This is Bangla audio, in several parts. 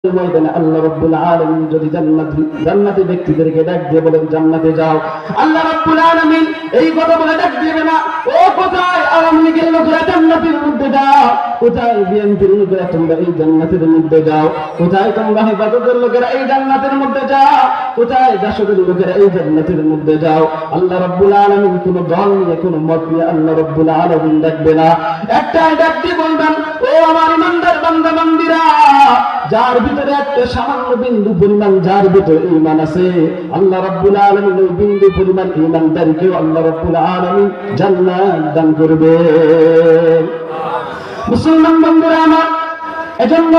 ময়দানে আল্লাহ রাব্বুল আলামিন যদি জান্নাতি ব্যক্তিদেরকে ডাক দিয়ে বলেন জান্নাতে যাও, আল্লাহ রাব্বুল আলামিন এই কথা বলে ডাক দিবে না, ও কোথায় আওয়ামী লীগের লোকেরা জান্নাতের মধ্যে যাও, কোথায় বিএনপির লোকেরা তোমরা এই জান্নাতের মধ্যে যাও, কোথায় তোমরা হেফাজতের লোকেরা এই জান্নাতের মধ্যে যাও, কোথায় জাসদের লোকেরা এই জান্নাতের মধ্যে যাও। আল্লাহ রাব্বুল আলামিন কোন দল নিয়ে কোন মত নিয়ে আল্লাহ রাব্বুল আলামিন ডাকবে না, একটাই ডাক দিয়ে বলবেন, ও আমার ইমানদার বান্দা বান্দীরা, যার ভিতরে একটা সামান্য বিন্দু পরিমাণ যার ভিতরে ঈমান আছে, আল্লাহ রাব্বুল আলামিন ওই বিন্দু পরিমাণ ঈমানদারকে আল্লাহ রাব্বুল আলামিন জান্নাত দান করবে। মুসলমান বন্ধুরা আমার, এজন্য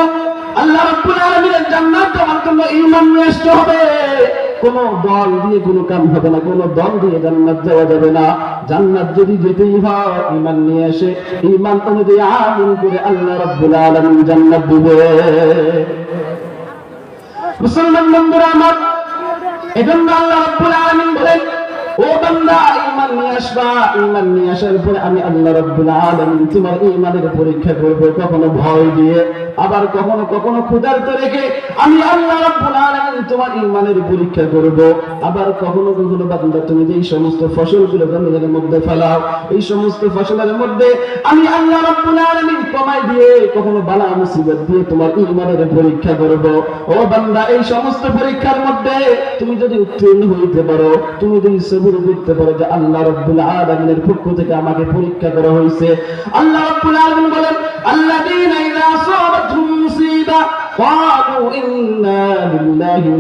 আল্লাহ রাব্বুল আলামিনের জান্নাত পাওয়ার জন্য ঈমান নিয়ে আসতে হবে। কোন দল দিয়ে কোনো কাম হবে না, কোন দল দিয়ে জান্নাত যাওয়া যাবে না। জান্নাত যদি যেতেই হয় ঈমান নিয়ে আসে, ঈমান অনুযায়ী আমল করে আল্লাহ রাব্বুল আলামিন জান্নাত দিবে। মুসলমান বন্ধুরা আমার, এজন্য আল্লাহ রাব্বুল আলামিন বলেন, ও বান্দা ঈমান নিয়ে আসবা, ঈমান নিয়ে আসার পরে আমি আল্লাহ রাব্বুল আলামিন তোমার ঈমানের পরীক্ষা করব, কখনো ভয় দিয়ে, আবার কখনো কখনো ক্ষুধার্ত রেখে আমি আল্লাহ রাব্বুল আলামিন তোমার ঈমানের পরীক্ষা করব। আবার কখনো কখনো বান্দা তুমি যে এই সমস্ত ফসলগুলো জমিনের মধ্যে ফেলাও, এই সমস্ত ফসলের মধ্যে আমি আল্লাহ রাব্বুল আলামিন কমাই দিয়ে, কখনো বালা মুসিবত দিয়ে তোমার ঈমানের পরীক্ষা করব। ও বান্দা, এই সমস্ত পরীক্ষার মধ্যে তুমি যদি উত্তীর্ণ হইতে পারো, তুমি যদি সবুর করতে পারো যে আল্লাহ রাব্বুল আলামিনের পক্ষ থেকে আমাকে পরীক্ষা করা হয়েছে। আল্লাহ রাব্বুল আলামিন বলেন, আল্লাযীনা ইযা আসাবাতহুম মুসিবা ক্বালু ইন্না লিল্লাহি